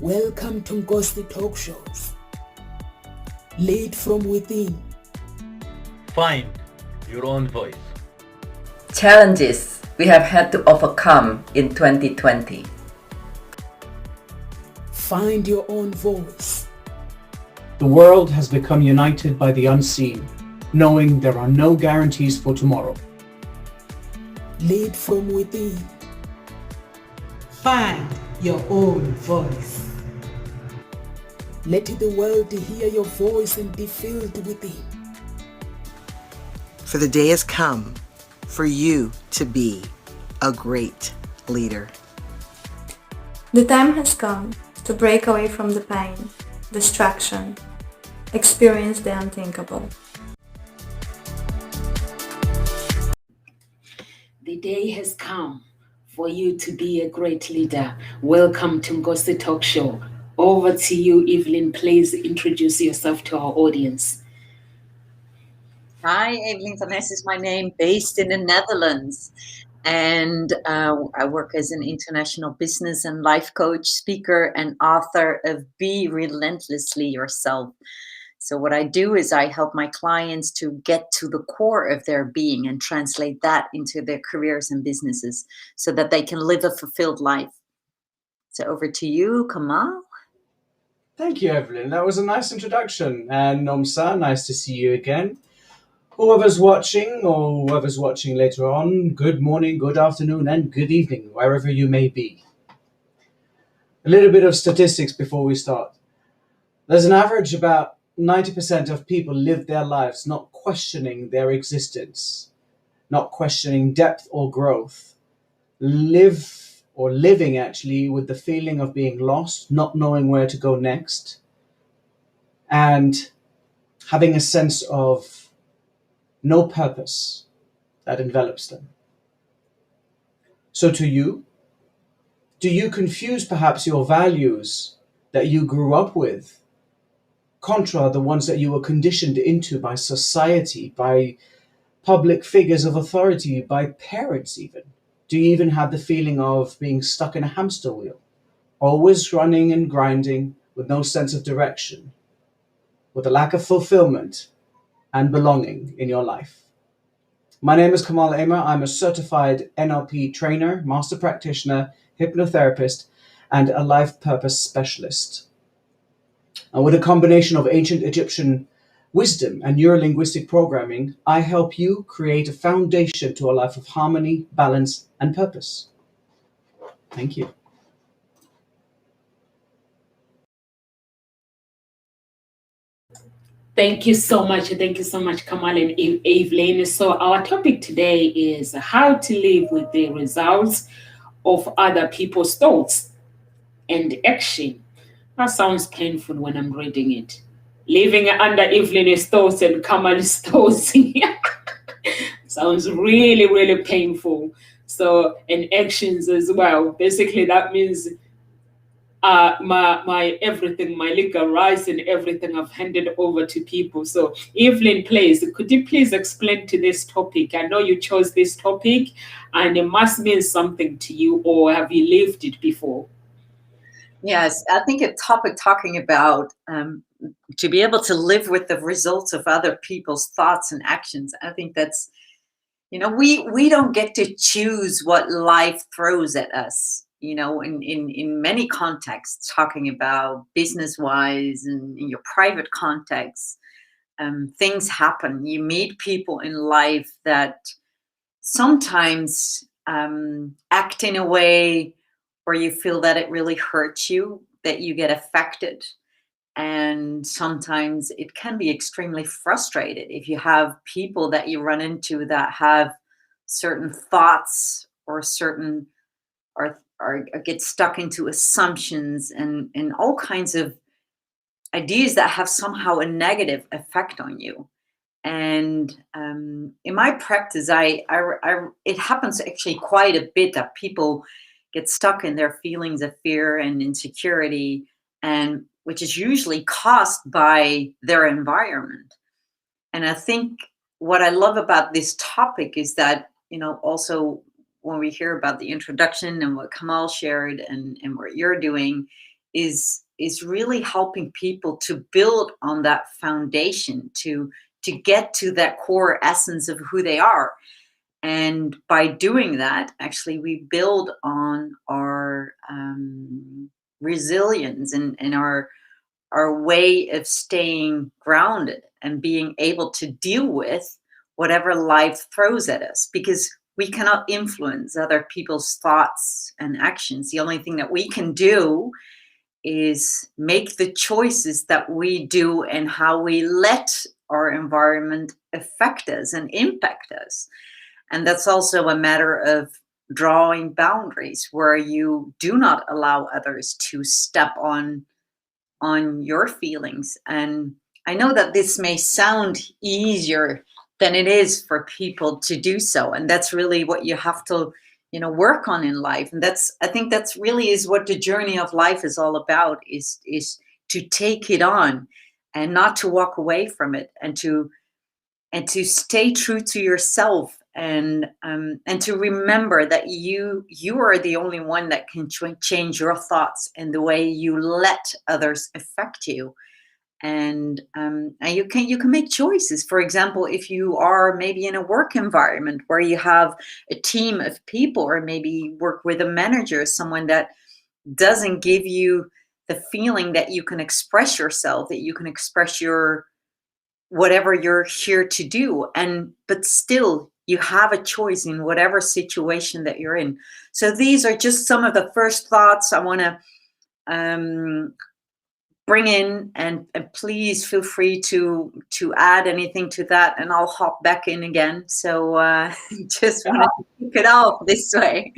Welcome to Ngosi Talk Shows. Lead from within. Find your own voice. Challenges we have had to overcome in 2020. Find your own voice. The world has become united by the unseen, knowing there are no guarantees for tomorrow. Lead from within. Find your own voice. Let the world hear your voice and be filled within. For the day has come for you to be a great leader. The time has come to break away from the pain, distraction, experience the unthinkable. The day has come for you to be a great leader. Welcome to Ngosi Talk Show. Over to you, Evelyn. Please introduce yourself to our audience. Hi, Evelyn Vaness is my name, based in the Netherlands. And I work as an international business and life coach, speaker, and author of Be Relentlessly Yourself. So what I do is I help my clients to get to the core of their being and translate that into their careers and businesses so that they can live a fulfilled life. So over to you, Kamal. Thank you, Evelyn. That was a nice introduction. And Nomsa, nice to see you again. Whoever's watching or whoever's watching later on, good morning, good afternoon, and good evening, wherever you may be. A little bit of statistics before we start. There's an average about 90% of people live their lives not questioning their existence, not questioning depth or growth, living actually with the feeling of being lost, not knowing where to go next, and having a sense of no purpose that envelops them. So to you, do you confuse perhaps your values that you grew up with contra the ones that you were conditioned into by society, by public figures of authority, by parents even? Do you even have the feeling of being stuck in a hamster wheel, always running and grinding with no sense of direction, with a lack of fulfillment and belonging in your life? My name is Kamal Amer. I'm a certified NLP trainer, master practitioner, hypnotherapist, and a life purpose specialist. And with a combination of ancient Egyptian wisdom and neurolinguistic programming, I help you create a foundation to a life of harmony, balance, and purpose. Thank you. Thank you so much. Thank you so much, Kamal and Evelyn. So our topic today is how to live with the results of other people's thoughts and action. That sounds painful when I'm reading it. Living under Evelyn's thoughts and Kamal's thoughts sounds really, really painful. So, and actions as well. Basically, that means my everything, my legal rights and everything I've handed over to people. So, Evelyn, please, could you please explain to this topic? I know you chose this topic, and it must mean something to you, or have you lived it before? Yes, I think a topic talking about to be able to live with the results of other people's thoughts and actions. I think that's, we don't get to choose what life throws at us, in many contexts, talking about business-wise and in your private context. Things happen. You meet people in life that sometimes act in a way or you feel that it really hurts you, that you get affected. And sometimes it can be extremely frustrated if you have people that you run into that have certain thoughts or or get stuck into assumptions and all kinds of ideas that have somehow a negative effect on you. And in my practice, it happens actually quite a bit that people get stuck in their feelings of fear and insecurity, and which is usually caused by their environment. And I think what I love about this topic is that, also when we hear about the introduction and what Kamal shared and what you're doing, is really helping people to build on that foundation, to get to that core essence of who they are. And by doing that, actually, we build on our resilience and our way of staying grounded and being able to deal with whatever life throws at us, because we cannot influence other people's thoughts and actions. The only thing that we can do is make the choices that we do and how we let our environment affect us and impact us. And that's also a matter of drawing boundaries where you do not allow others to step on your feelings. And I know that this may sound easier than it is for people to do so. And that's really what you have to, work on in life. And I think that's really is what the journey of life is all about, is to take it on and not to walk away from it, and to stay true to yourself, and to remember that you are the only one that can change your thoughts and the way you let others affect you. And you can make choices. For example, if you are maybe in a work environment where you have a team of people, or maybe work with a manager, someone that doesn't give you the feeling that you can express yourself, that you can express your whatever you're here to do, but still you have a choice in whatever situation that you're in. So these are just some of the first thoughts I want to bring in, and please feel free to add anything to that, and I'll hop back in again. So just want to kick it off this way.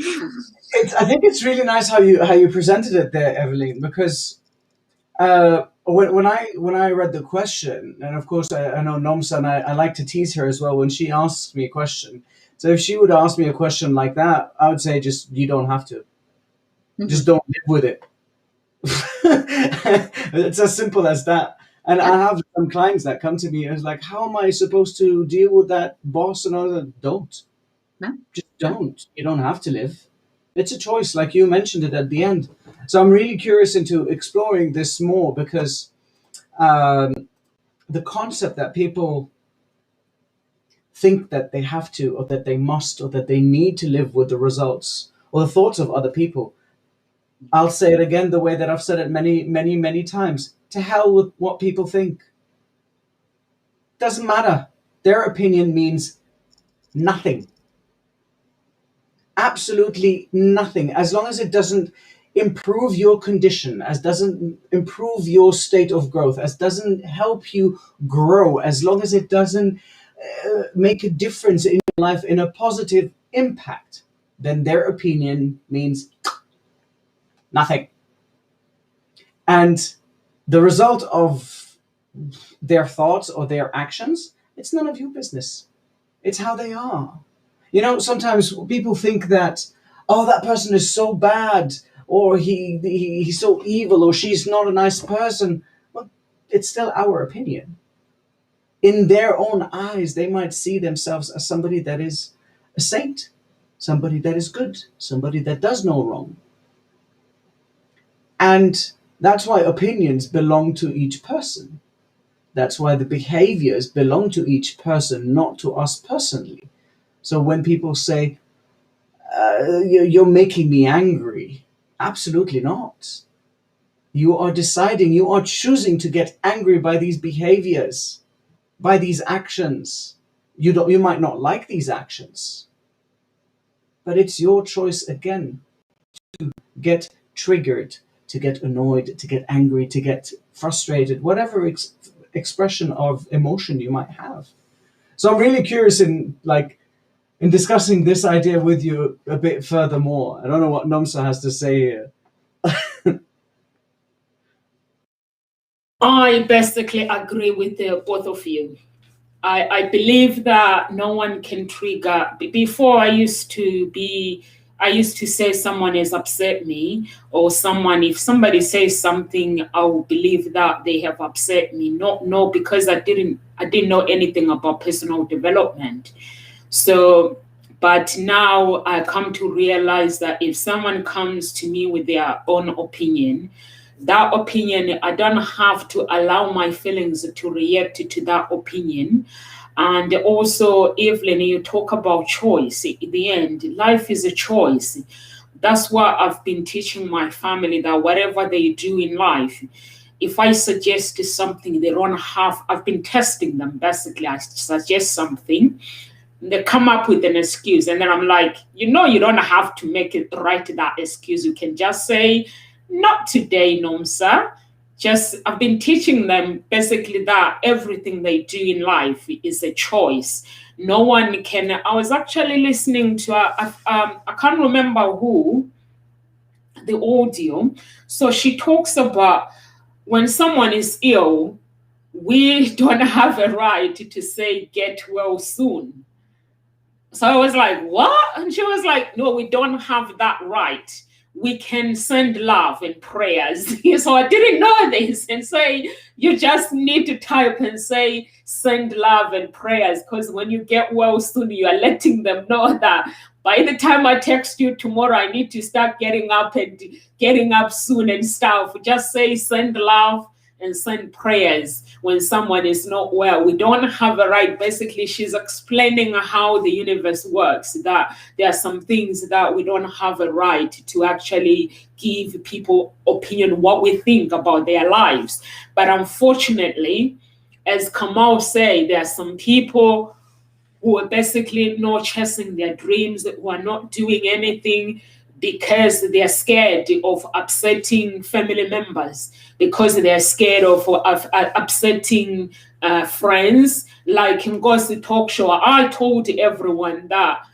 I think it's really nice how you presented it there, Evelyn, because when I read the question, and of course I know Nomsa, and I like to tease her as well when she asks me a question. So if she would ask me a question like that, I would say, just, you don't have to. Mm-hmm. Just don't live with it. It's as simple as that. And I have some clients that come to me and it's like, how am I supposed to deal with that boss and all that? Don't. No. Just don't. You don't have to live. It's a choice, like you mentioned it at the end. So I'm really curious into exploring this more, because the concept that people think that they have to, or that they must, or that they need to live with the results or the thoughts of other people. I'll say it again the way that I've said it many, many, many times. To hell with what people think. Doesn't matter. Their opinion means nothing. Absolutely nothing. As long as it doesn't improve your condition, as doesn't improve your state of growth, as doesn't help you grow, as long as it doesn't make a difference in your life in a positive impact, then their opinion means nothing. And the result of their thoughts or their actions, it's none of your business. It's how they are. Sometimes people think that, oh, that person is so bad, or he's so evil, or she's not a nice person. Well, it's still our opinion. In their own eyes, they might see themselves as somebody that is a saint, somebody that is good, somebody that does no wrong. And that's why opinions belong to each person. That's why the behaviors belong to each person, not to us personally. So when people say, you're making me angry, absolutely not. You are deciding, you are choosing to get angry by these behaviors, by these actions. You might not like these actions, but it's your choice again to get triggered, to get annoyed, to get angry, to get frustrated, whatever expression of emotion you might have. So I'm really curious in discussing this idea with you a bit furthermore. I don't know what Nomsa has to say here. I basically agree with the both of you. I believe that no one can trigger. Before I used to say someone has upset me, or if somebody says something, I will believe that they have upset me. No, because I didn't know anything about personal development. So, but now I come to realize that if someone comes to me with their own opinion, that opinion, I don't have to allow my feelings to react to that opinion. And also, Evelyn, you talk about choice. In the end, life is a choice. That's why I've been teaching my family that whatever they do in life, if I suggest something, they don't have, I've been testing them basically. I suggest something, they come up with an excuse, and then I'm like, you don't have to make it right, that excuse. You can just say, not today, Nomsa. Just, I've been teaching them basically that everything they do in life is a choice. No one can. I was actually listening to I can't remember who, the audio. So she talks about when someone is ill, we don't have a right to say get well soon. So I was like, what? And she was like, no, we don't have that right. We can send love and prayers. So I didn't know this, and say, you just need to type and say, send love and prayers. Because when you get well soon, you are letting them know that by the time I text you tomorrow, I need to start getting up soon and stuff. Just say, send love and send prayers when someone is not well. We don't have a right. Basically, she's explaining how the universe works, that there are some things that we don't have a right to actually give people opinion, what we think about their lives. But unfortunately, as Kamal said, there are some people who are basically not chasing their dreams, who are not doing anything because they're scared of upsetting family members, because they're scared of upsetting friends. Like in Ngozi Talk Show, I told everyone that,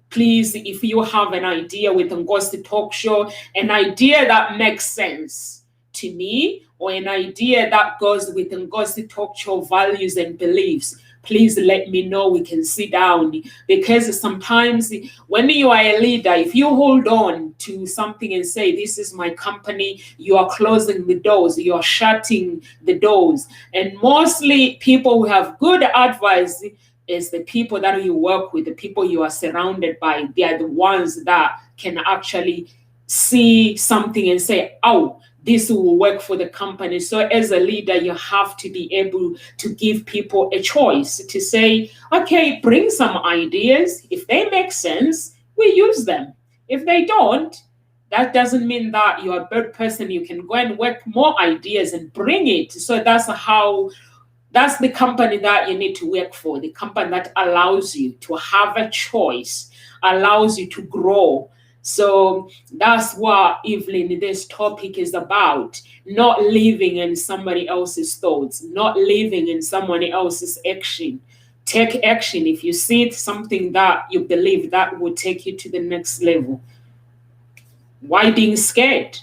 please, if you have an idea with Ngozi Talk Show, an idea that makes sense to me, or an idea that goes with Ngozi Talk Show values and beliefs, please let me know. We can sit down. Because sometimes when you are a leader, if you hold on to something and say, this is my company, you are closing the doors, you are shutting the doors. And mostly people who have good advice is the people that you work with, the people you are surrounded by. They are the ones that can actually see something and say, oh, this will work for the company. So as a leader, you have to be able to give people a choice to say, okay, bring some ideas. If they make sense, we use them. If they don't, that doesn't mean that you're a bad person. You can go and work more ideas and bring it. So that's the company that you need to work for, the company that allows you to have a choice, allows you to grow. So that's what, Evelyn, this topic is about. Not living in somebody else's thoughts, not living in someone else's action. Take action. If you see something that you believe that will take you to the next level, why being scared?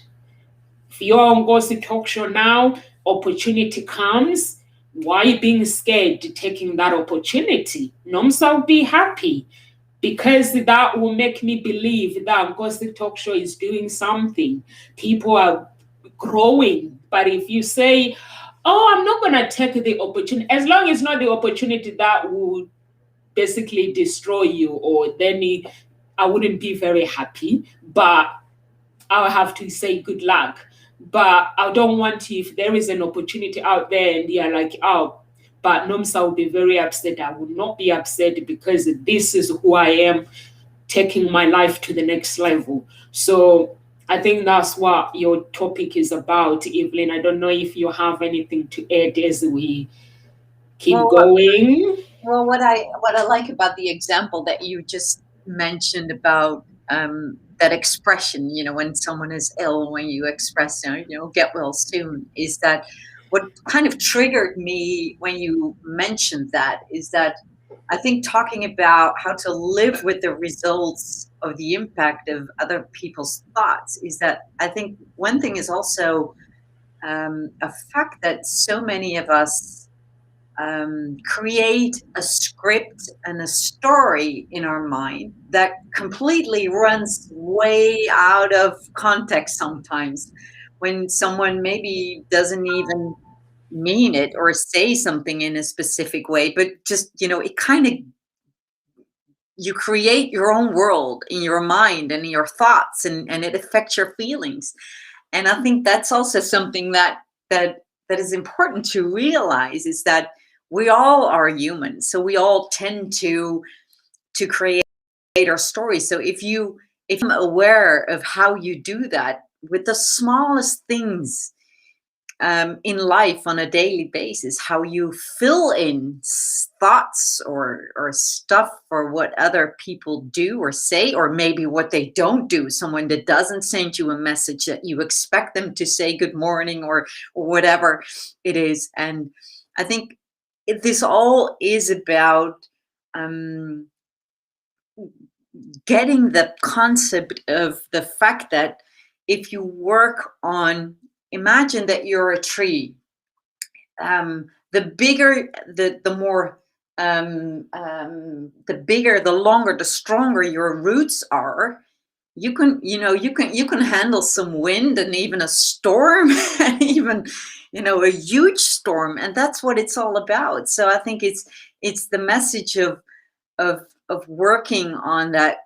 If you're on Ngozi Talk Show now, opportunity comes, why being scared to taking that opportunity? Nomsa will be happy, because that will make me believe that Ngozi Talk Show is doing something. People are growing. But if you say, oh, I'm not going to take the opportunity, as long as it's not the opportunity that would basically destroy you, or then I wouldn't be very happy, but I'll have to say good luck. But I don't want to, if there is an opportunity out there and you're like, oh, but Nomsa will be very upset. I will not be upset, because this is who I am, taking my life to the next level. So I think that's what your topic is about, Evelyn. I don't know if you have anything to add as we keep going. Well, what I like about the example that you just mentioned about that expression, when someone is ill, when you express, get well soon, is that what kind of triggered me when you mentioned that is that I think talking about how to live with the results of the impact of other people's thoughts is that I think one thing is also a fact that so many of us create a script and a story in our mind that completely runs way out of context sometimes, when someone maybe doesn't even mean it or say something in a specific way, but just, it kind of, you create your own world in your mind and in your thoughts, and it affects your feelings. And I think that's also something that is important to realize, is that we all are human. So we all tend to create our stories. So if I'm aware of how you do that with the smallest things in life on a daily basis, how you fill in thoughts or stuff for what other people do or say, or maybe what they don't do, someone that doesn't send you a message that you expect them to say good morning or whatever it is. And I think this all is about getting the concept of the fact that if you work on, imagine that you're a tree. The bigger, the more, the bigger, the longer, the stronger your roots are. You can handle some wind and even a storm, and even a huge storm, and that's what it's all about. So I think it's the message of working on that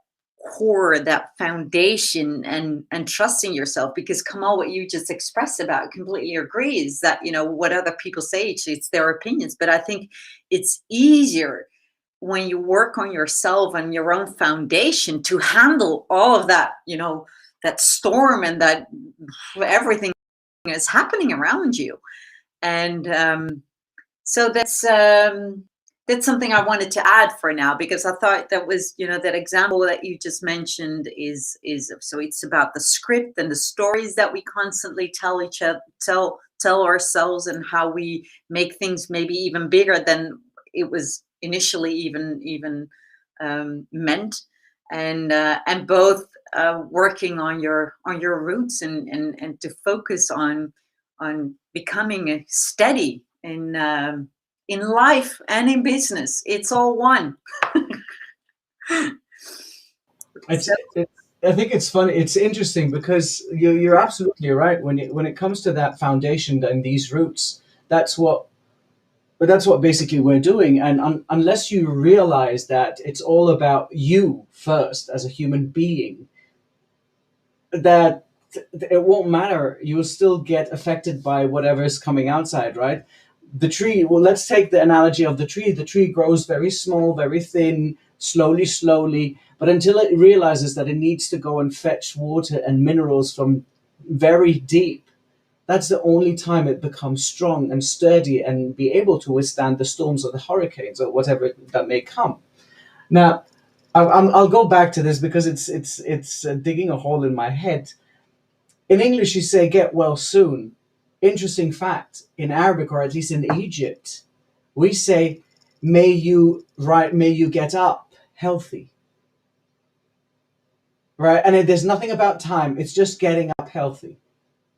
core, that foundation, and trusting yourself. Because Kamal, what you just expressed about, completely agree, is that what other people say, it's their opinions, but I think it's easier when you work on yourself and your own foundation to handle all of that, that storm and that everything is happening around you. And so that's something I wanted to add for now, because I thought that was, that example that you just mentioned is so it's about the script and the stories that we constantly tell ourselves, and how we make things maybe even bigger than it was initially even meant, and both working on your roots and to focus on becoming steady in life and in business. It's all one. I think it's funny. It's interesting because you're absolutely right. When it comes to that foundation and these roots, that's what basically we're doing. And unless you realize that it's all about you first as a human being, that it won't matter. You will still get affected by whatever is coming outside, right? The tree, well, let's take the analogy of the tree. The tree grows very small, very thin, slowly, but until it realizes that it needs to go and fetch water and minerals from very deep, that's the only time it becomes strong and sturdy and be able to withstand the storms or the hurricanes or whatever that may come. Now, I'll go back to this because it's digging a hole in my head. In English, you say "get well soon." Interesting fact, in Arabic, or at least in Egypt, we say may you get up healthy. Right? And there's nothing about time, it's just getting up healthy.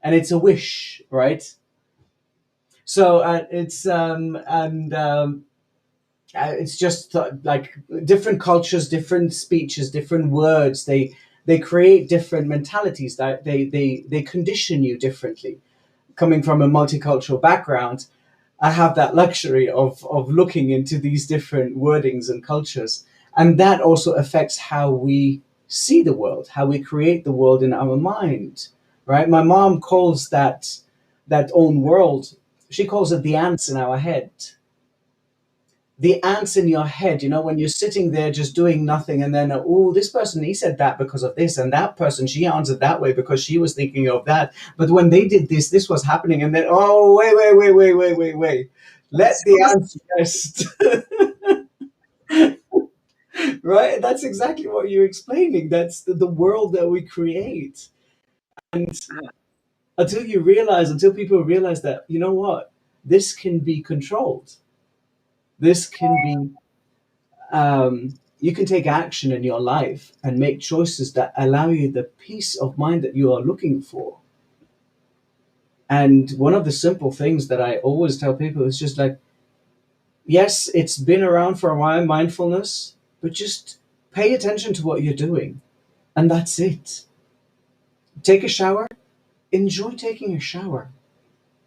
And it's a wish, right? So it's just like different cultures, different speeches, different words, they create different mentalities, that they condition you differently. Coming from a multicultural background, I have that luxury of looking into these different wordings and cultures. And that also affects how we see the world, how we create the world in our mind, right? My mom calls that own world, she calls it the ants in our head. The ants in your head, when you're sitting there just doing nothing, and then, oh, this person, he said that because of this, and that person, she answered that way because she was thinking of that. But when they did this was happening, and then, oh, wait. Let the ants rest. Right? That's exactly what you're explaining. That's the world that we create. And until people realize that, you know what, this can be controlled. This can be, you can take action in your life and make choices that allow you the peace of mind that you are looking for. And one of the simple things that I always tell people is just like, yes, it's been around for a while, mindfulness, but just pay attention to what you're doing. And that's it. Take a shower. Enjoy taking a shower.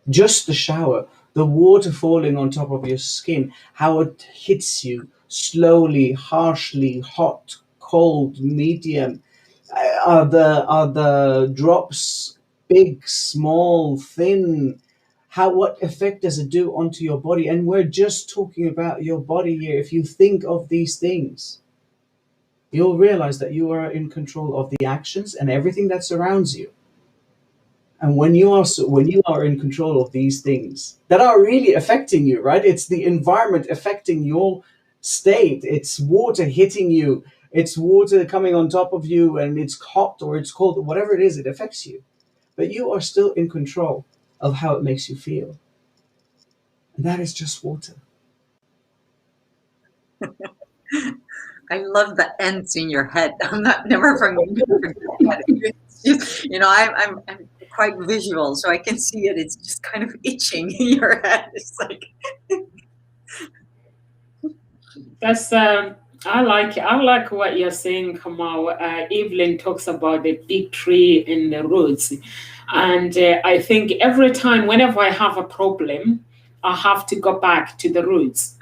Just the shower. The water falling on top of your skin, how it hits you slowly, harshly, hot, cold, medium. Are the drops big, small, thin, what effect does it do onto your body? And we're just talking about your body here. If you think of these things, you'll realize that you are in control of the actions and everything that surrounds you. And when you are in control of these things that are really affecting you, right? It's the environment affecting your state. It's water hitting you. It's water coming on top of you, and it's hot or it's cold, whatever it is, it affects you. But you are still in control of how it makes you feel. And that is just water. I love the ends in your head. I'm never going to forget that. It's just, I'm quite visual, so I can see it. It's just kind of itching in your head. It's like That's I like what you're saying, Kamal. Evelyn talks about the big tree and the roots, and I think every time, whenever I have a problem, I have to go back to the roots,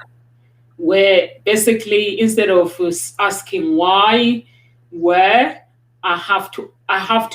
where basically instead of asking why, where, I have to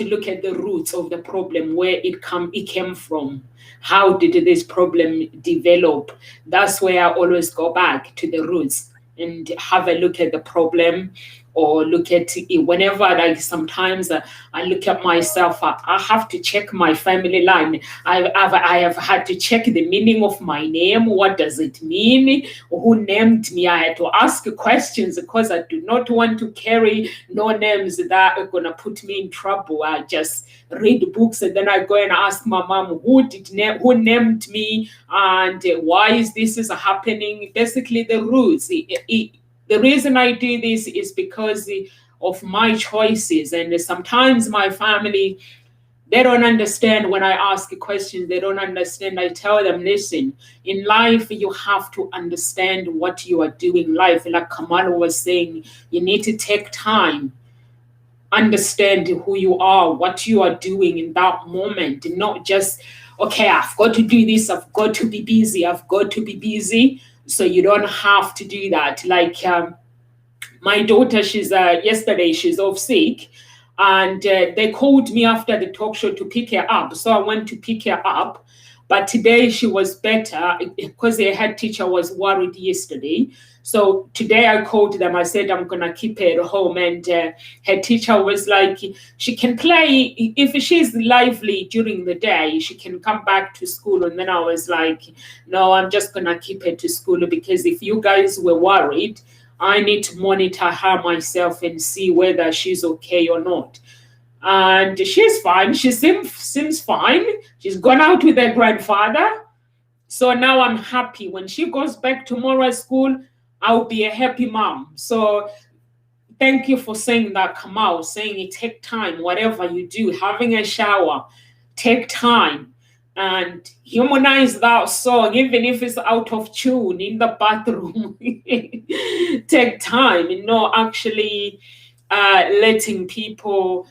look at the roots of the problem, where it came from. How did this problem develop? That's where I always go back to the roots and have a look at the problem, or look at it whenever, like sometimes I look at myself. I have to check my family line. I have had to check the meaning of my name. What does it mean? Who named me? I had to ask questions because I do not want to carry no names that are gonna put me in trouble. I just read books and then I go and ask my mom who named me and why is this happening. Basically, the roots. The reason I do this is because of my choices, and sometimes my family, they don't understand when I ask questions. They don't understand. I tell them, listen, in life, you have to understand what you are doing in life. Like Kamal was saying, you need to take time, understand who you are, what you are doing in that moment, and not just, okay, I've got to do this, I've got to be busy. So you don't have to do that. Like my daughter, yesterday she's off sick, and they called me after the talk show to pick her up. So I went to pick her up, but today she was better because the head teacher was worried yesterday. So today I called them. I said, I'm going to keep her at home. And her teacher was like, she can play. If she's lively during the day, she can come back to school. And then I was like, no, I'm just going to keep her to school, because if you guys were worried, I need to monitor her myself and see whether she's okay or not. And she's fine. She seems fine. She's gone out with her grandfather. So now I'm happy. When she goes back tomorrow at school, I'll be a happy mom. So thank you for saying that, Kamal, saying it take time, whatever you do, having a shower, take time and humanize that song, even if it's out of tune in the bathroom. Take time, actually letting people,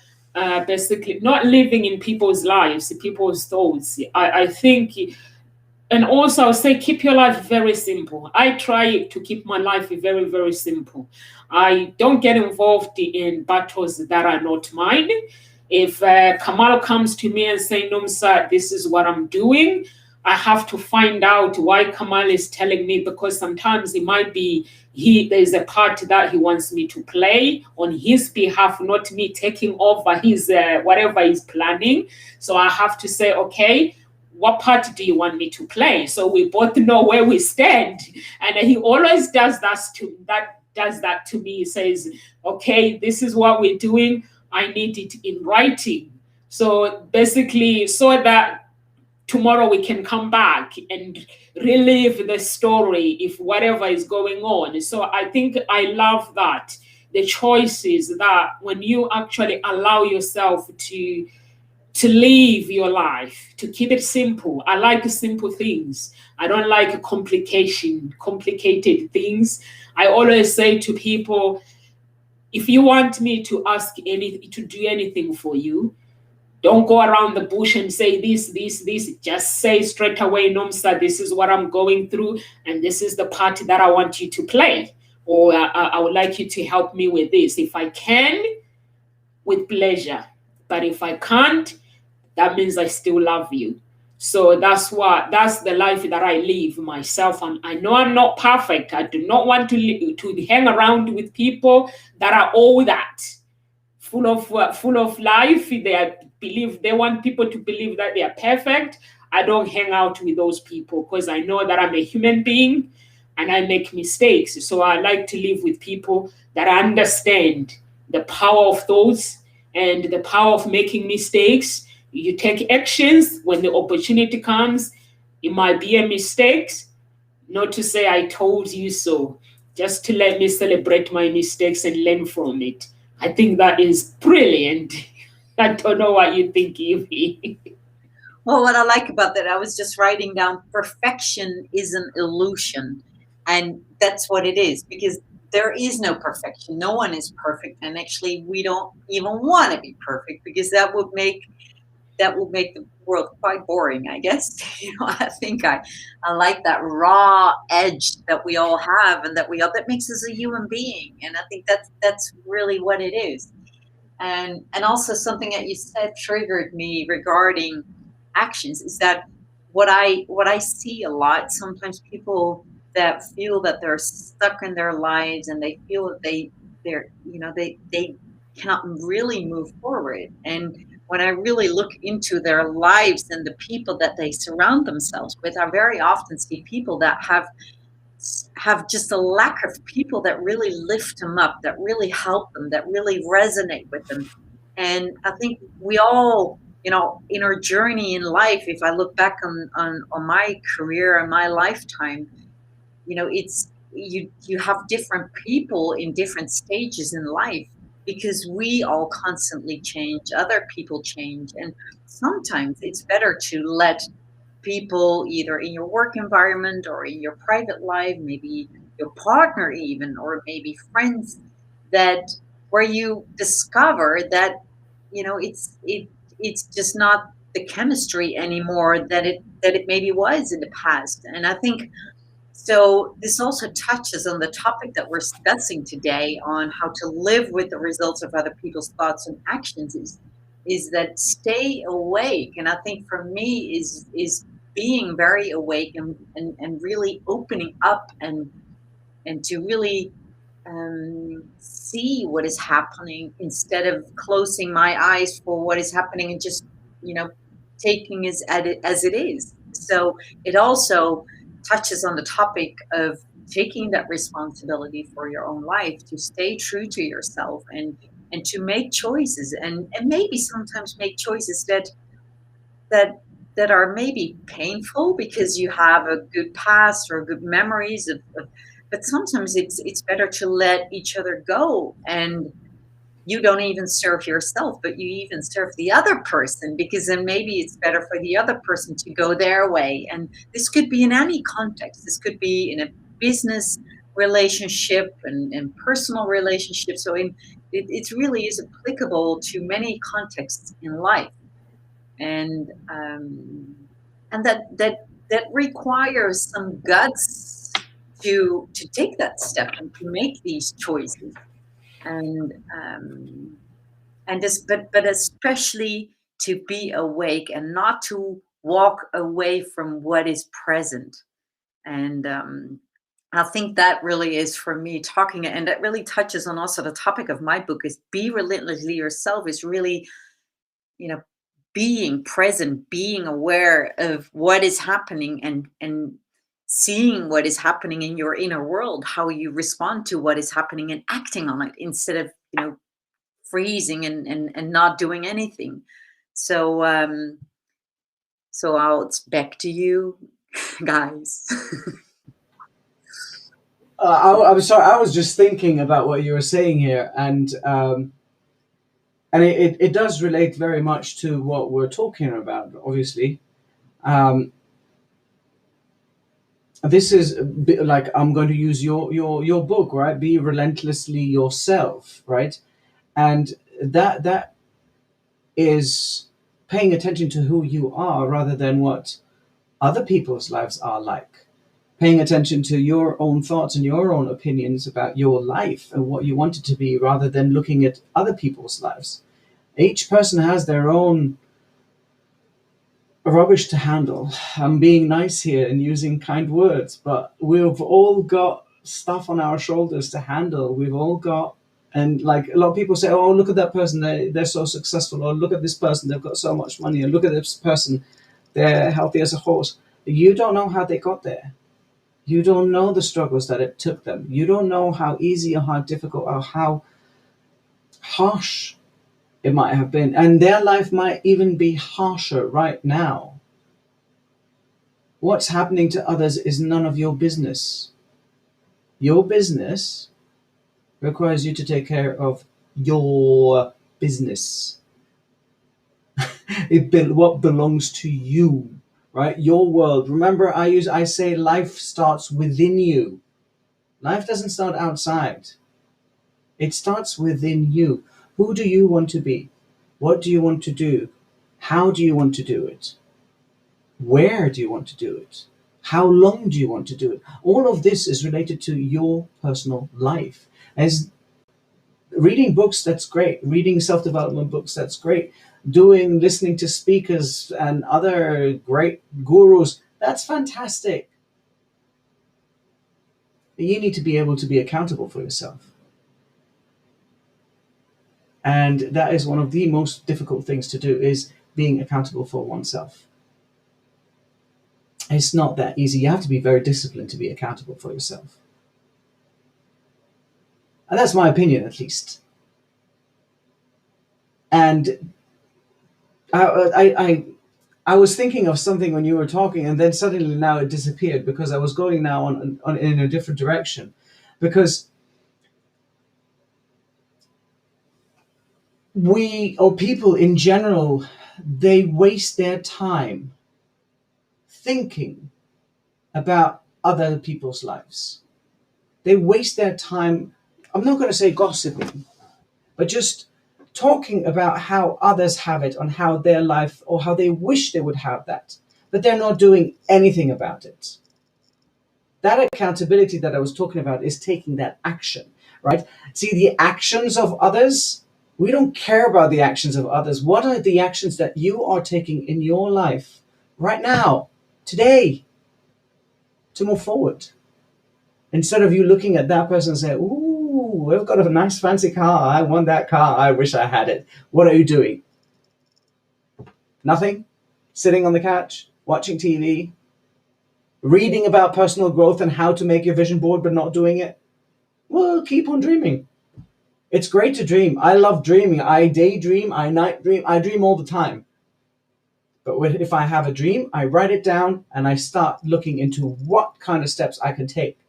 basically not living in people's lives, people's thoughts. I think. And also, I'll say, keep your life very simple. I try to keep my life very, very simple. I don't get involved in battles that are not mine. If Kamal comes to me and say, Numsa, this is what I'm doing, I have to find out why Kamal is telling me, because sometimes it might be there's a part that he wants me to play on his behalf, not me taking over his whatever he's planning. So I have to say, okay, what part do you want me to play? So we both know where we stand. And he always does that to me. He says, okay, this is what we're doing. I need it in writing. So basically, so that tomorrow we can come back and relive the story if whatever is going on. So I think I love that. The choices that when you actually allow yourself to live your life, to keep it simple. I like simple things. I don't like complicated things. I always say to people, if you want me to do anything for you, don't go around the bush and say this. Just say straight away, Nomsa, this is what I'm going through, and this is the part that I want you to play, or I would like you to help me with this. If I can, with pleasure. But if I can't, that means I still love you. So that's the life that I live myself. And I know I'm not perfect. I do not want to hang around with people that are all that full of life. They want people to believe that they are perfect. I don't hang out with those people because I know that I'm a human being and I make mistakes. So I like to live with people that understand the power of thoughts and the power of making mistakes. You take actions when the opportunity comes. It might be a mistake, not to say I told you so, just to let me celebrate my mistakes and learn from it. I think that is brilliant. I don't know what you think, Evie. Well, what I like about that, I was just writing down, perfection is an illusion. And that's what it is, because there is no perfection. No one is perfect. And actually, we don't even want to be perfect, because that would make the world quite boring, I guess. I think I like that raw edge that we all have, and that makes us a human being. And I think that's really what it is. And also something that you said triggered me regarding actions is that what I see a lot, sometimes people that feel that they're stuck in their lives and they feel that they cannot really move forward. And when I really look into their lives and the people that they surround themselves with, I very often see people that have just a lack of people that really lift them up, that really help them, that really resonate with them. And I think we all, in our journey in life, if I look back on my career and my lifetime, it's you have different people in different stages in life, because we all constantly change, other people change, and sometimes it's better to let people, either in your work environment or in your private life, maybe your partner even, or maybe friends, that where you discover that it's just not the chemistry anymore that it maybe was in the past. And I think so this also touches on the topic that we're discussing today, on how to live with the results of other people's thoughts and actions, is that stay awake. And I think for me is being very awake, and really opening up, and to really see what is happening, instead of closing my eyes for what is happening and just taking it as it is. So it also touches on the topic of taking that responsibility for your own life, to stay true to yourself, and to make choices, and maybe sometimes make choices that are maybe painful because you have a good past or good memories of but sometimes it's better to let each other go, and you don't even serve yourself, but you even serve the other person, because then maybe it's better for the other person to go their way. And this could be in any context. This could be in a business relationship and personal relationship. So it really is applicable to many contexts in life. And that requires some guts to take that step and to make these choices. But especially to be awake and not to walk away from what is present. And I think that really is, for me, talking, and that really touches on also the topic of my book, is Be Relentlessly Yourself, is really, being present, being aware of what is happening, and seeing what is happening in your inner world, how you respond to what is happening, and acting on it, instead of freezing and not doing anything. So it's back to you guys. I'm sorry, I was just thinking about what you were saying here, and it does relate very much to what we're talking about, obviously. This is like, I'm going to use your book, right? Be relentlessly yourself, right? And that is paying attention to who you are rather than what other people's lives are like. Paying attention to your own thoughts and your own opinions about your life and what you want it to be, rather than looking at other people's lives. Each person has their own rubbish to handle. I'm being nice here and using kind words, but we've all got stuff on our shoulders to handle. We've all got, and like a lot of people say, oh, look at that person, they're so successful, or look at this person, they've got so much money, or look at this person, they're healthy as a horse. You don't know how they got there. You don't know the struggles that it took them. You don't know how easy or how difficult or how harsh it might have been. And their life might even be harsher right now. What's happening to others is none of your business. Your business requires you to take care of your business. What belongs to you, right? Your world. Remember, I say life starts within you. Life doesn't start outside. It starts within you. Who do you want to be? What do you want to do? How do you want to do it? Where do you want to do it? How long do you want to do it? All of this is related to your personal life. As reading books, that's great. Reading self-development books, that's great. Listening to speakers and other great gurus, that's fantastic. But you need to be able to be accountable for yourself. And that is one of the most difficult things to do, is being accountable for oneself. It's not that easy. You have to be very disciplined to be accountable for yourself. And that's my opinion, at least. And I was thinking of something when you were talking, and then suddenly now it disappeared, because I was going now in a different direction. Because people in general, they waste their time thinking about other people's lives. They waste their time, I'm not going to say gossiping, but just talking about how others have it, on how their life, or how they wish they would have that, but they're not doing anything about it. That accountability that I was talking about is taking that action, right? See, the actions of others, we don't care about the actions of others. What are the actions that you are taking in your life right now, today, to move forward? Instead of you looking at that person and saying, ooh, I've got a nice fancy car, I want that car, I wish I had it. What are you doing? Nothing? Sitting on the couch, watching TV, reading about personal growth and how to make your vision board, but not doing it? Well, keep on dreaming. It's great to dream. I love dreaming. I daydream, I night dream, I dream all the time. But if I have a dream, I write it down and I start looking into what kind of steps I can take,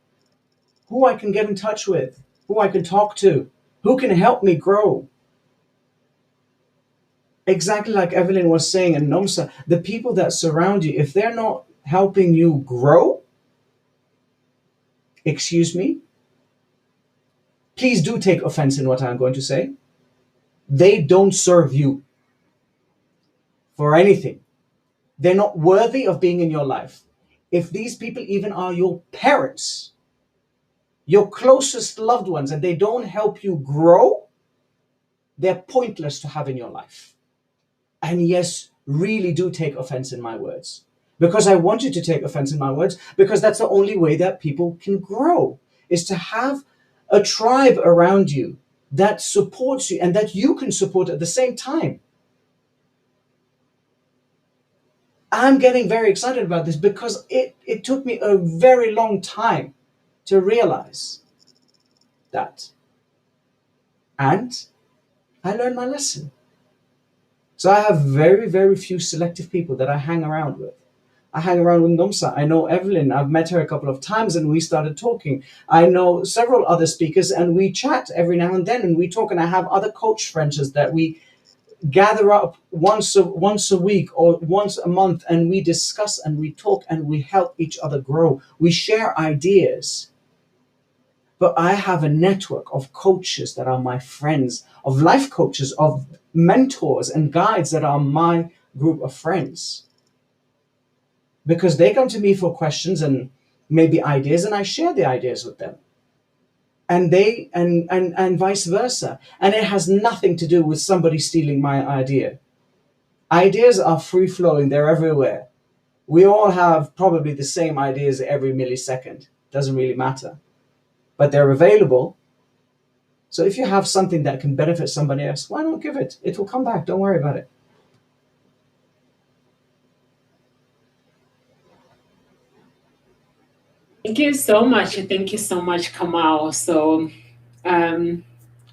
who I can get in touch with, who I can talk to, who can help me grow. Exactly like Evelyn was saying, and Nomsa, the people that surround you, if they're not helping you grow, excuse me, please do take offense in what I'm going to say. They don't serve you for anything. They're not worthy of being in your life. If these people even are your parents, your closest loved ones, and they don't help you grow, they're pointless to have in your life. And yes, really do take offense in my words, because I want you to take offense in my words, because that's the only way that people can grow, is to have a tribe around you that supports you and that you can support at the same time. I'm getting very excited about this because it took me a very long time to realize that. And I learned my lesson. So I have very, very few selective people that I hang around with. I hang around with Nomsa. I know Evelyn. I've met her a couple of times and we started talking. I know several other speakers and we chat every now and then and we talk, and I have other coach friends that we gather up once a week or once a month, and we discuss and we talk and we help each other grow. We share ideas. But I have a network of coaches that are my friends, of life coaches, of mentors and guides that are my group of friends. Because they come to me for questions and maybe ideas, and I share the ideas with them. And they and vice versa. And it has nothing to do with somebody stealing my idea. Ideas are free flowing, they're everywhere. We all have probably the same ideas every millisecond. Doesn't really matter. But they're available. So if you have something that can benefit somebody else, why not give it? It will come back. Don't worry about it. Thank you so much. Thank you so much, Kamal. So I'm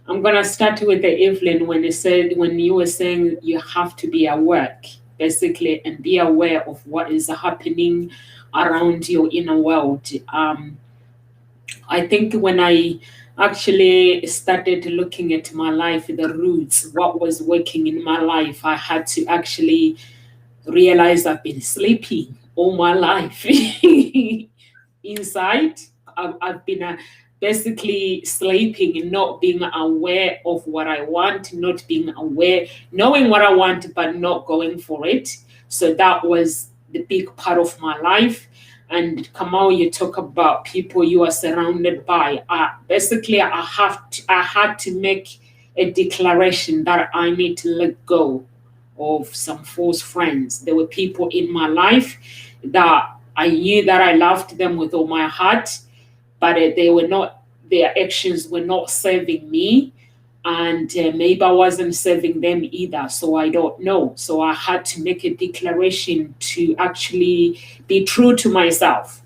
gonna start with the Evelyn when you were saying you have to be awake, basically, and be aware of what is happening around your inner world. I think when I actually started looking at my life, the roots, what was working in my life, I had to actually realize I've been sleeping all my life. Inside, I've been basically sleeping and not being aware of what I want, not being aware, knowing what I want, but not going for it. So that was the big part of my life. And Kamal, you talk about people you are surrounded by. Basically, I had to make a declaration that I need to let go of some false friends. There were people in my life that I knew that I loved them with all my heart, but their actions were not serving me, and maybe I wasn't serving them either, so I don't know. So I had to make a declaration to actually be true to myself,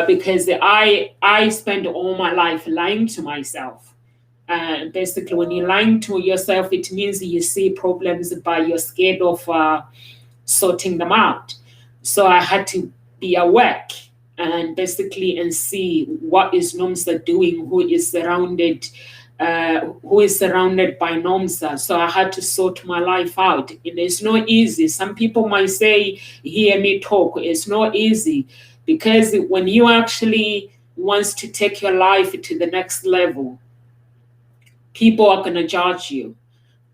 because I spent all my life lying to myself. Basically, when you're lying to yourself, it means you see problems, but you're scared of sorting them out. So I had to be awake and basically see what is Nomsa doing, who is surrounded by Nomsa. So I had to sort my life out. And it's not easy. Some people might say, hear me talk. It's not easy, because when you actually wants to take your life to the next level, people are going to judge you.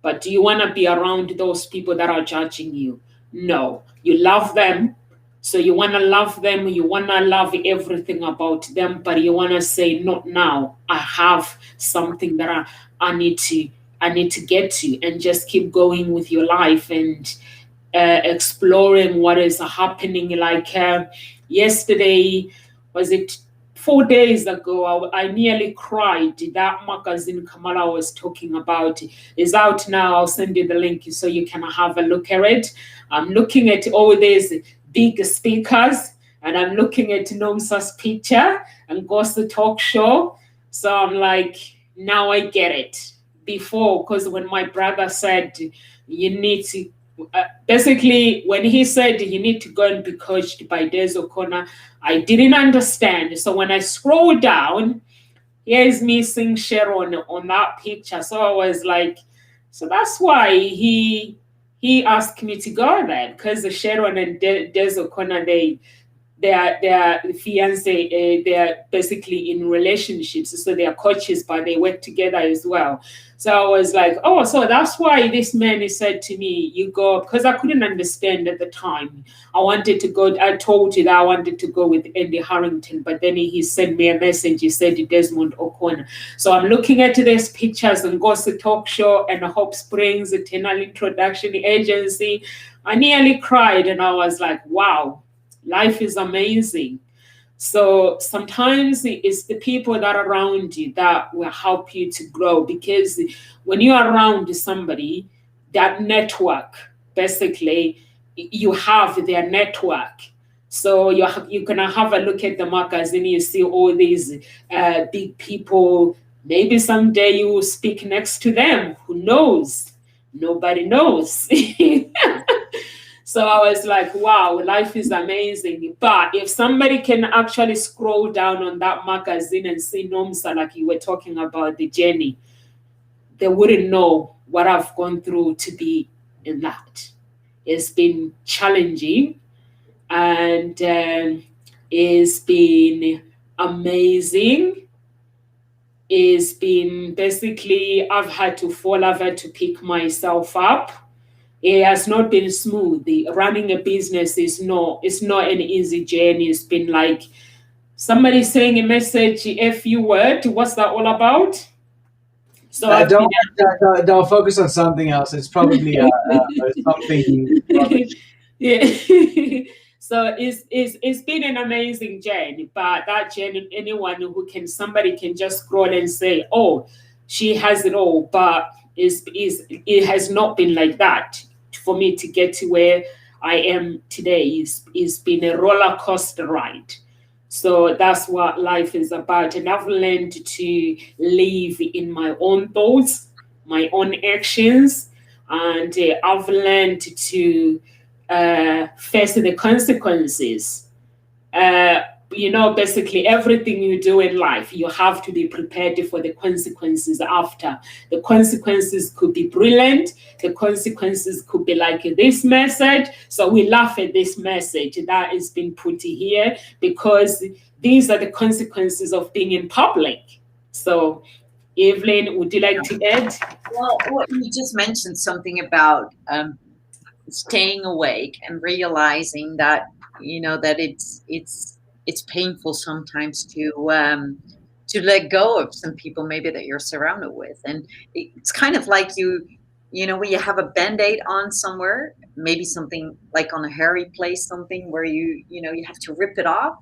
But do you want to be around those people that are judging you? No. You love them. So you want to love them, you want to love everything about them, but you want to say, not now. I have something that I need to get to, and just keep going with your life and exploring what is happening. Like yesterday, was it 4 days ago, I nearly cried. That magazine Kamala was talking about is out now. I'll send you the link so you can have a look at it. I'm looking at all these big speakers, and I'm looking at Nomsa's picture and Ghost Talk Show. So I'm like, now I get it. Before, because when my brother said you need to, basically when he said you need to go and be coached by Des O'Connor, I didn't understand. So when I scroll down, here's me seeing Sharon on that picture. So I was like, so that's why he asked me to go there, because Sharon and Des O'Connor, their fiance, they're basically in relationships, so they are coaches, but they work together as well. So I was like, oh, so that's why this man said to me, you go, because I couldn't understand at the time. I wanted to go, I told you that I wanted to go with Andy Harrington, but then he sent me a message. He said Desmond O'Connor. So I'm looking at these pictures and Ghost Talk Show and Hope Springs Eternal Introduction Agency. I nearly cried, and I was like, wow, life is amazing. So sometimes it's the people that are around you that will help you to grow, because when you are around somebody, that network, basically, you have their network. So you're going to have a look at the magazine, you see all these big people. Maybe someday you will speak next to them. Who knows? Nobody knows. So I was like, wow, life is amazing. But if somebody can actually scroll down on that magazine and see Nomsa, like you were talking about the journey, they wouldn't know what I've gone through to be in that. It's been challenging, and it's been amazing. It's been basically, I've had to fall, I've had to pick myself up. It has not been smooth. Running a business it's not an easy journey. It's been like somebody saying a message, F you word, what's that all about? So I've been don't focus on something else. It's probably something rubbish. yeah. So it's been an amazing journey, but that journey, somebody can just scroll and say, oh, she has it all, but it has not been like that. For me to get to where I am today, it's been a roller coaster ride. So that's what life is about. And I've learned to live in my own thoughts, my own actions, and I've learned to face the consequences. Basically everything you do in life, you have to be prepared for the consequences after. The consequences could be brilliant. The consequences could be like this message. So we laugh at this message that is being put here because these are the consequences of being in public. So Evelyn, would you like to add? Well, you just mentioned something about staying awake and realizing that, that it's painful sometimes to let go of some people maybe that you're surrounded with. And it's kind of like when you have a Band-Aid on somewhere, maybe something like on a hairy place, something where you have to rip it off.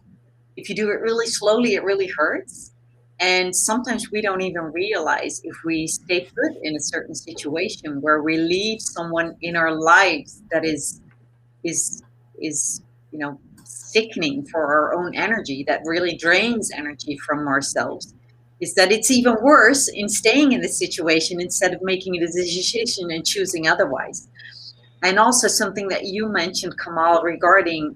If you do it really slowly, it really hurts. And sometimes we don't even realize if we stay put in a certain situation where we leave someone in our lives that is sickening for our own energy, that really drains energy from ourselves, is that it's even worse in staying in the situation instead of making a decision and choosing otherwise. And also something that you mentioned, Kamal, regarding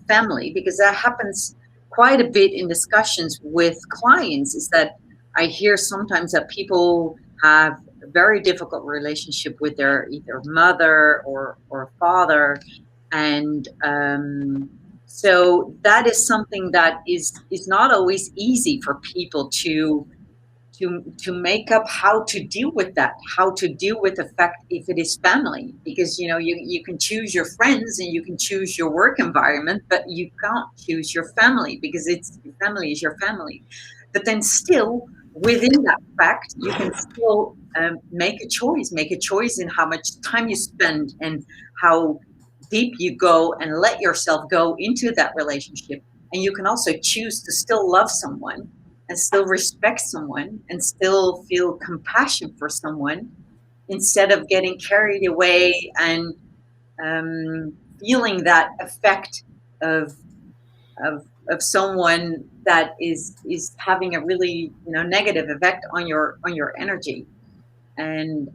family, because that happens quite a bit in discussions with clients, is that I hear sometimes that people have a very difficult relationship with their either mother or father. And so that is something that is not always easy for people to make up how to deal with that, how to deal with the fact if it is family, because you can choose your friends and you can choose your work environment, but you can't choose your family because your family is your family. But then still within that fact, you can still make a choice in how much time you spend and how deep you go and let yourself go into that relationship. And you can also choose to still love someone and still respect someone and still feel compassion for someone instead of getting carried away and feeling that effect of someone that is having a really negative effect on your energy. And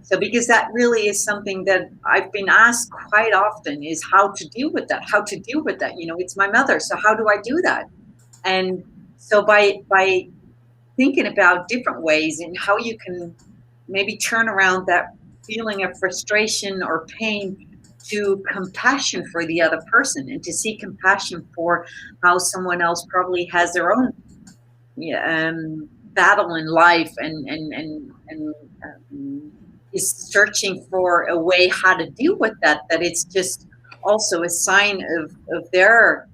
so because that really is something that I've been asked quite often, is how to deal with that. It's my mother, so how do I do that? And so by thinking about different ways and how you can maybe turn around that feeling of frustration or pain to compassion for the other person, and to see compassion for how someone else probably has their own battle in life and is searching for a way how to deal with that it's just also a sign of their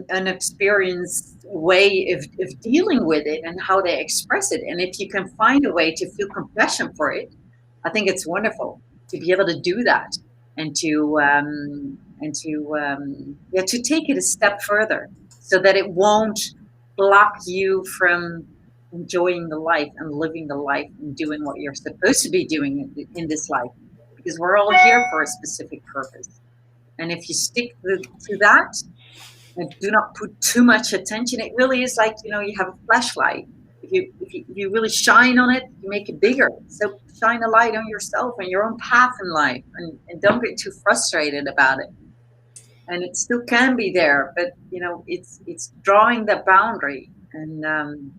unexperienced way of dealing with it and how they express it. And if you can find a way to feel compassion for it, I think it's wonderful to be able to do that and to take it a step further so that it won't block you from enjoying the life and living the life and doing what you're supposed to be doing in this life, because we're all here for a specific purpose. And if you stick to that and do not put too much attention, it really is like, you have a flashlight. If you really shine on it, you make it bigger. So shine a light on yourself and your own path in life, and don't get too frustrated about it. And it still can be there, but it's drawing the boundary. And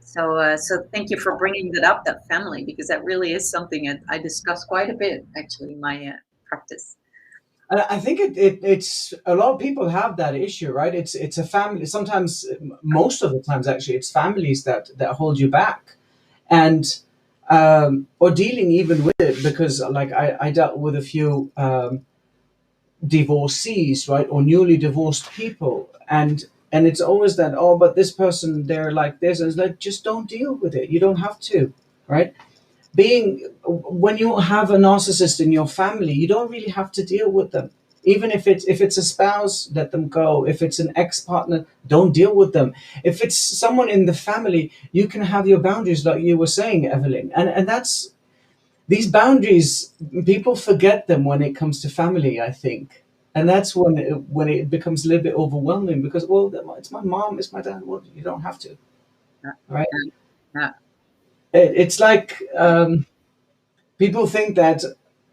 so thank you for bringing that up, that family, because that really is something that I discuss quite a bit actually in my practice. And I think it's a lot of people have that issue, right? It's a family. Sometimes, most of the times, actually, it's families that hold you back, and or dealing even with it, because like I dealt with a few divorcees, right, or newly divorced people, and And it's always that, oh, but this person, they're like this. And it's like, just don't deal with it. You don't have to, right? When you have a narcissist in your family, you don't really have to deal with them. Even if it's a spouse, let them go. If it's an ex-partner, don't deal with them. If it's someone in the family, you can have your boundaries, like you were saying, Evelyn. And that's these boundaries, people forget them when it comes to family, I think. And that's when it becomes a little bit overwhelming, because, well, it's my mom, it's my dad. Well, you don't have to, right? Yeah. It's like people think that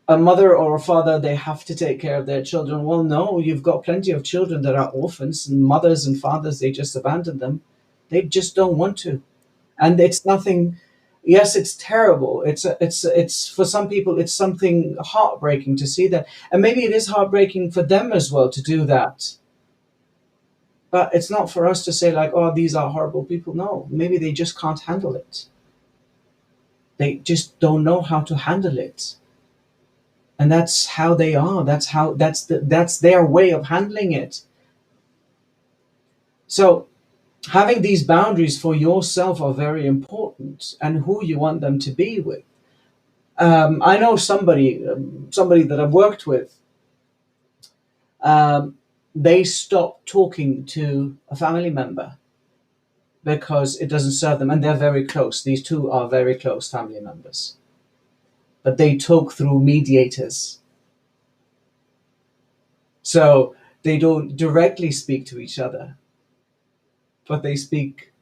a mother or a father, they have to take care of their children. Well, no, you've got plenty of children that are orphans, and mothers and fathers, they just abandon them. They just don't want to. And it's nothing. Yes, it's terrible. It's for some people, it's something heartbreaking to see that. And maybe it is heartbreaking for them as well to do that. But it's not for us to say like, oh, these are horrible people. No, maybe they just can't handle it. They just don't know how to handle it. And that's how they are. That's their way of handling it. So having these boundaries for yourself are very important, and who you want them to be with. I know somebody that I've worked with. They stopped talking to a family member because it doesn't serve them, and they're very close. These two are very close family members, but they talk through mediators. So they don't directly speak to each other, but they speak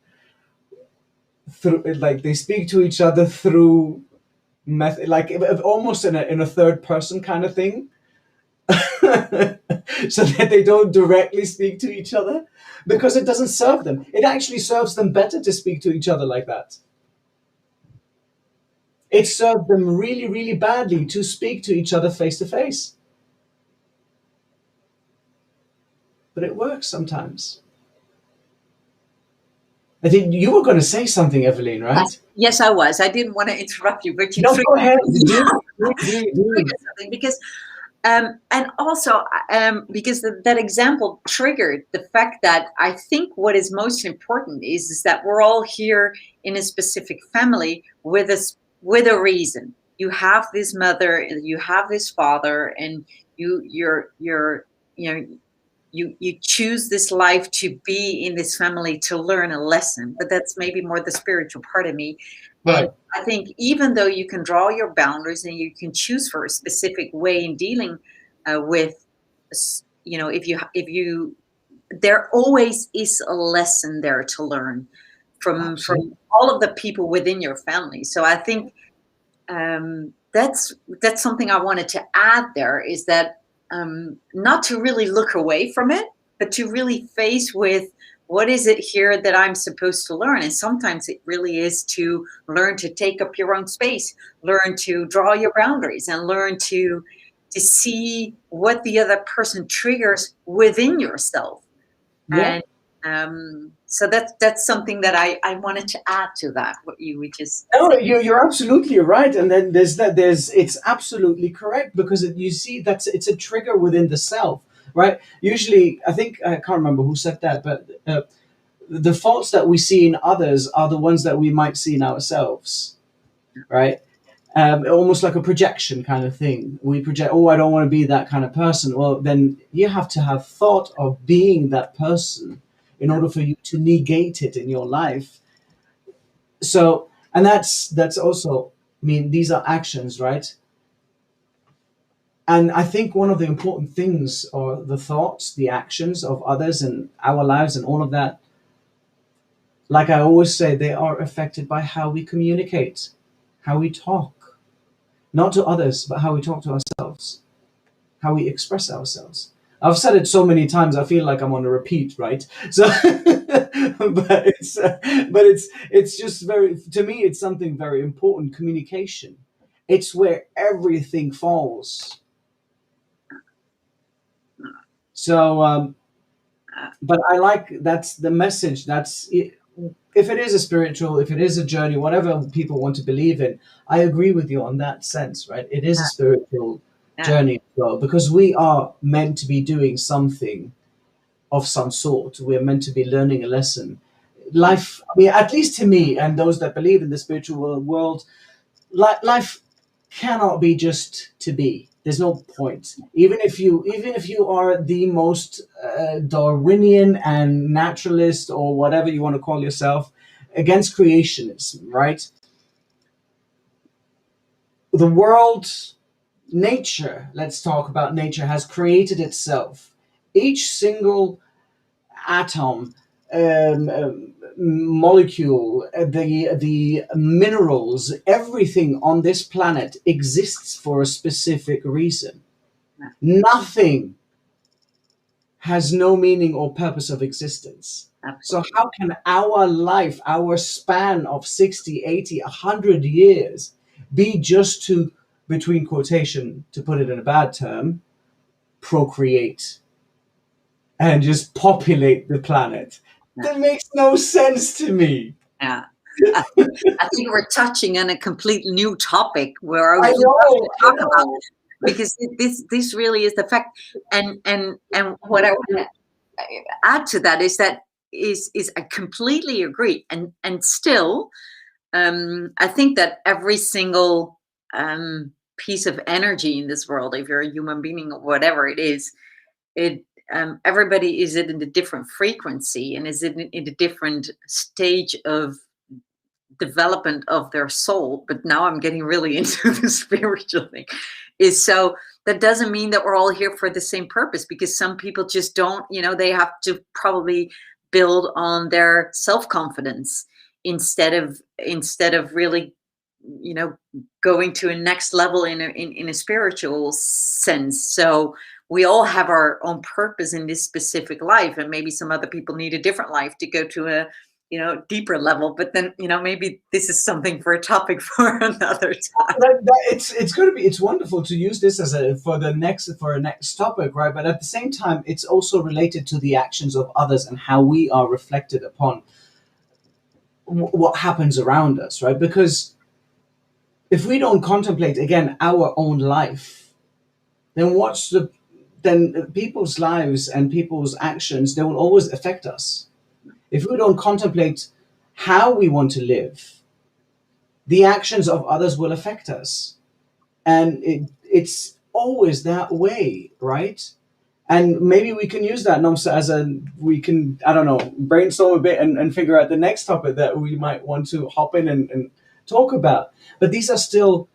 to each other through method, like almost in a third person kind of thing. So that they don't directly speak to each other, because it doesn't serve them. It actually serves them better to speak to each other like that. It served them really, really badly to speak to each other face to face. But it works sometimes. I think you were going to say something, Evelyn, right? Yes, I was. I didn't want to interrupt you, but you No, go ahead. Because and also because that example triggered the fact that I think what is most important is that we're all here in a specific family with a reason. You have this mother, you have this father, and you choose this life to be in this family to learn a lesson. But that's maybe more the spiritual part of me. Right. And I think even though you can draw your boundaries and you can choose for a specific way in dealing with, if you, there always is a lesson there to learn from all of the people within your family. So I think that's something I wanted to add there, is that not to really look away from it, but to really face with, what is it here that I'm supposed to learn? And sometimes it really is to learn to take up your own space, learn to draw your boundaries, and learn to see what the other person triggers within yourself. Yeah. And so that's something that I wanted to add to that, what you would just No, say. you're absolutely right. And then it's absolutely correct, because you see it's a trigger within the self. Right. Usually, I think, I can't remember who said that, but the faults that we see in others are the ones that we might see in ourselves. Right. Almost like a projection kind of thing. We project, oh, I don't want to be that kind of person. Well, then you have to have thought of being that person in order for you to negate it in your life. So, and that's also, I mean, these are actions, right? And I think one of the important things are the thoughts, the actions of others in our lives and all of that. Like I always say, they are affected by how we communicate, how we talk, not to others, but how we talk to ourselves, how we express ourselves. I've said it so many times, I feel like I'm on a repeat, right? So, but it's just to me, it's something very important. Communication. It's where everything falls. So, but I like, that's the message. That's it. If it is a spiritual, if it is a journey, whatever people want to believe in, I agree with you on that sense, right? It is a spiritual journey as well, because we are meant to be doing something of some sort. We're meant to be learning a lesson. Life, I mean, at least to me and those that believe in the spiritual world, life cannot be just to be. There's no point. Even if you are the most Darwinian and naturalist or whatever you want to call yourself, against creationism, right? The world, nature, let's talk about nature, has created itself. Each single atom, molecule, the minerals, everything on this planet exists for a specific reason. Nothing has no meaning or purpose of existence. Absolutely. So how can our life, our span of 60, 80, 100 years be just to, between quotation, to put it in a bad term, procreate and just populate the planet? That makes no sense to me. Yeah. I think we're touching on a completely new topic where I would know, love to talk I know. about, because this really is the fact. And what I want to add to that is I completely agree. And still, I think that every single piece of energy in this world, if you're a human being or whatever it is, everybody is in a different frequency and is in a different stage of development of their soul. But now I'm getting really into the spiritual thing. So that doesn't mean that we're all here for the same purpose, because some people just don't, they have to probably build on their self-confidence instead of really, going to a next level in a spiritual sense. So we all have our own purpose in this specific life, and maybe some other people need a different life to go to a deeper level. But then maybe this is something for a topic for another time. It's wonderful to use this as for a next topic, right? But at the same time, it's also related to the actions of others and how we are reflected upon what happens around us, right? Because if we don't contemplate again our own life, then people's lives and people's actions, they will always affect us. If we don't contemplate how we want to live, the actions of others will affect us. And it's always that way, right? And maybe we can use that, Nomsa, we can, I don't know, brainstorm a bit and figure out the next topic that we might want to hop in and talk about. But these are still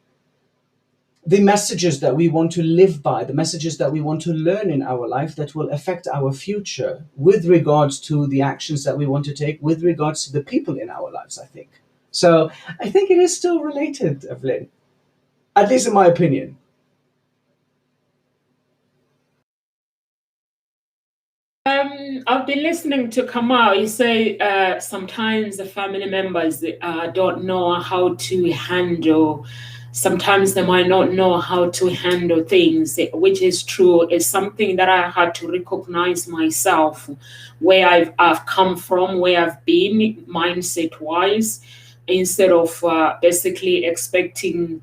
the messages that we want to live by, the messages that we want to learn in our life that will affect our future with regards to the actions that we want to take, with regards to the people in our lives, I think. So I think it is still related, Evelyn, at least in my opinion. I've been listening to Kamal. You say sometimes the family members don't know how to handle. Sometimes they might not know how to handle things, which is true. It's something that I had to recognize myself, where I've come from, where I've been mindset-wise, instead of basically expecting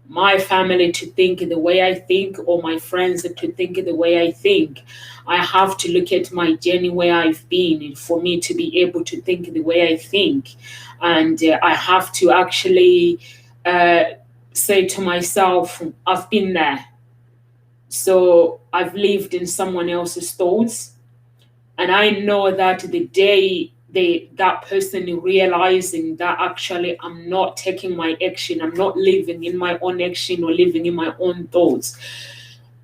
my family to think the way I think or my friends to think the way I think. I have to look at my journey where I've been for me to be able to think the way I think. And I have to actually say to myself, I've been there. So I've lived in someone else's thoughts. And I know that the day that person realizing that actually I'm not taking my action, I'm not living in my own action or living in my own thoughts,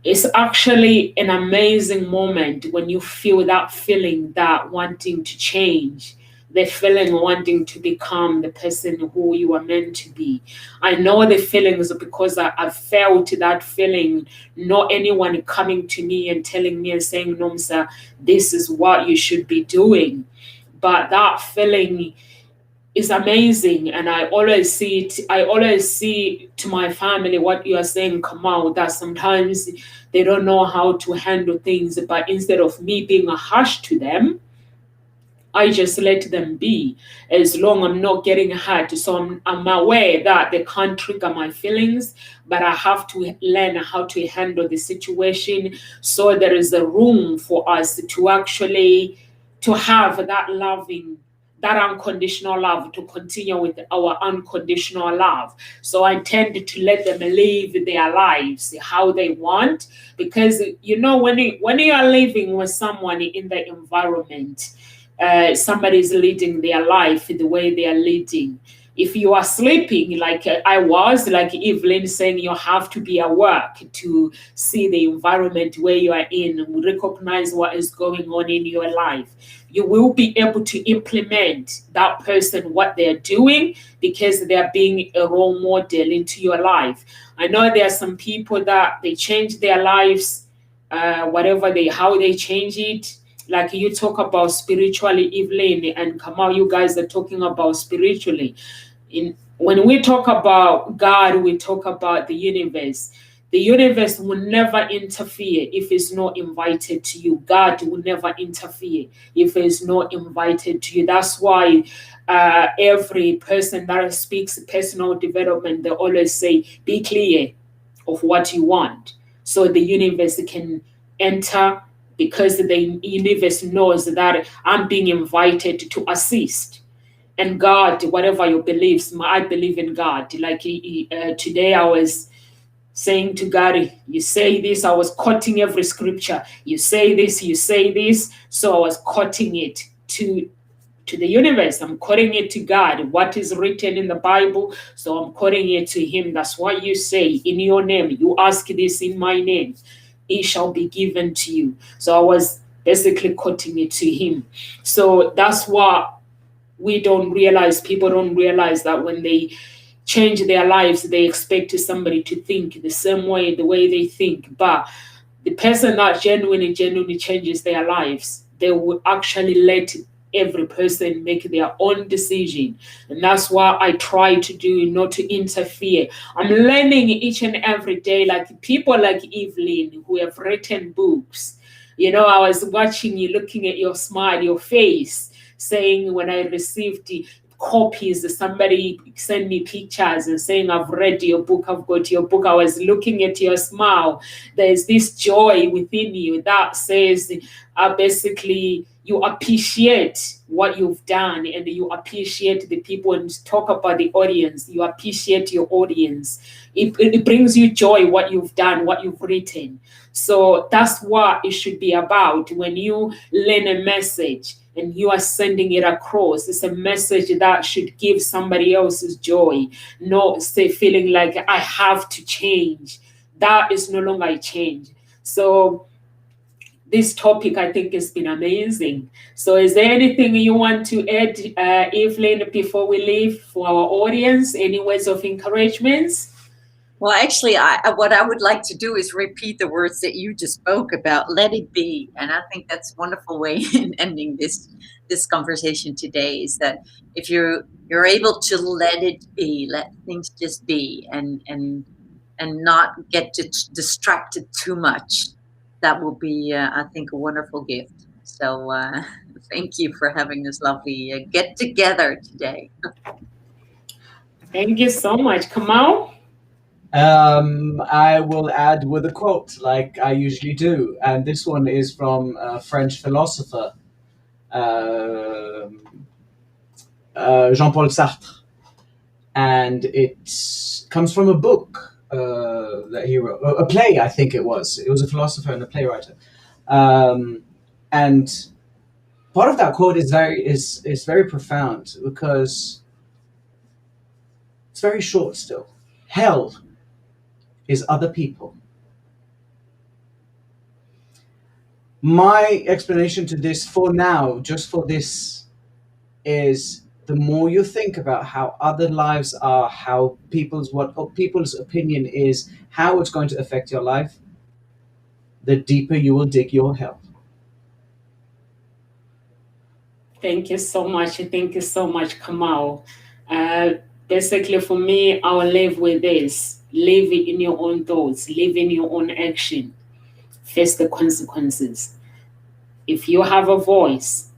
it's actually an amazing moment when you feel that feeling, that wanting to change, the feeling wanting to become the person who you are meant to be. I know the feelings because I've felt that feeling, not anyone coming to me and telling me and saying, Nomsa, this is what you should be doing. But that feeling is amazing. And I always see to my family what you are saying, Kamal, that sometimes they don't know how to handle things. But instead of me being a harsh to them, I just let them be as long I'm not getting hurt. So I'm aware that they can't trigger my feelings, but I have to learn how to handle the situation. So there is a room for us to actually to have that loving, that unconditional love, to continue with our unconditional love. So I tend to let them live their lives how they want, because when you are living with someone in the environment, somebody is leading their life the way they are leading. If you are sleeping, like I was, like Evelyn saying, you have to be awake to see the environment where you are in, recognize what is going on in your life. You will be able to implement that person, what they're doing, because they're being a role model into your life. I know there are some people that they change their lives, how they change it. Like you talk about spiritually, Evelyn and Kamal, you guys are talking about spiritually. When we talk about God, we talk about the universe. The universe will never interfere if it's not invited to you. God will never interfere if it's not invited to you. That's why every person that speaks personal development, they always say, be clear of what you want, so the universe can enter, because the universe knows that I'm being invited to assist. And God, whatever your beliefs, I believe in God. Like today I was saying to God, you say this, I was quoting every scripture. You say this, you say this. So I was quoting it to the universe. I'm quoting it to God, what is written in the Bible. So I'm quoting it to him. That's what you say in your name. You ask this in my name, it shall be given to you. So I was basically quoting it to him. So that's what people don't realize that when they change their lives, they expect somebody to think the way they think. But the person that genuinely changes their lives, they will actually let every person make their own decision. And that's what I try to do, not to interfere. I'm learning each and every day, like people like Evelyn who have written books. I was watching you, looking at your smile, your face, saying when I received the copies, somebody sent me pictures and saying, I've read your book, I've got your book. I was looking at your smile. There's this joy within you that says basically you appreciate what you've done, and you appreciate the people, and talk about the audience. You appreciate your audience. It brings you joy, what you've done, what you've written. So that's what it should be about. When you learn a message and you are sending it across, it's a message that should give somebody else's joy, not say feeling like I have to change. That is no longer a change. So this topic, I think, has been amazing. So is there anything you want to add, Evelyn, before we leave for our audience? Any words of encouragement? Well, actually, what I would like to do is repeat the words that you just spoke about. Let it be. And I think that's a wonderful way in ending this conversation today, is that if you're able to let it be, let things just be, and not get distracted too much, that will be, I think, a wonderful gift. So thank you for having this lovely get together today. Thank you so much. Kamal? I will add with a quote, like I usually do, and this one is from a French philosopher, Jean-Paul Sartre, and it comes from a book that he wrote, a play, I think it was. It was a philosopher and a playwright, and part of that quote is very profound, because it's very short still. Hell is other people. My explanation to this for now, just for this, is the more you think about how other lives are, how people's opinion is, how it's going to affect your life, the deeper you will dig your hell. Thank you so much. Thank you so much, Kamal. Basically, for me, I'll live with this. Live in your own thoughts. Live in your own action. Face the consequences. If you have a voice,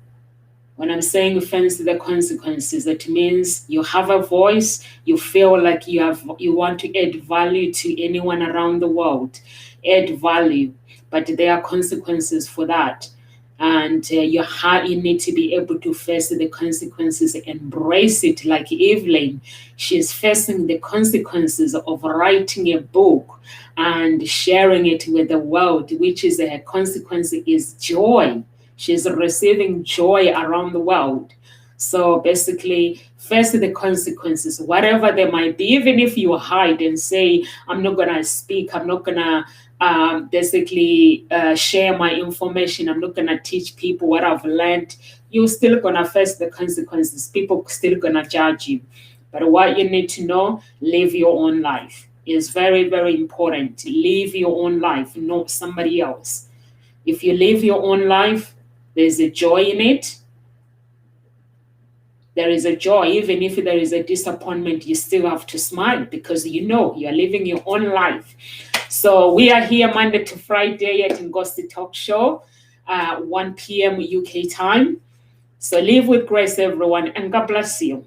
When I'm saying face the consequences, it means you have a voice, you feel like you want to add value to anyone around the world, add value, but there are consequences for that. And you need to be able to face the consequences, embrace it. Like Evelyn, she's facing the consequences of writing a book and sharing it with the world, which is a consequence is joy. She's receiving joy around the world. So basically, face the consequences, whatever they might be, even if you hide and say, I'm not going to speak, I'm not going to share my information, I'm not going to teach people what I've learned, you're still going to face the consequences. People still going to judge you. But what you need to know, live your own life. It's very, very important. Live your own life, not somebody else. If you live your own life, there's a joy in it. There is a joy. Even if there is a disappointment, you still have to smile because you know you're living your own life. So we are here Monday to Friday at Ngozi Talk Show, 1 p.m. UK time. So live with grace, everyone, and God bless you.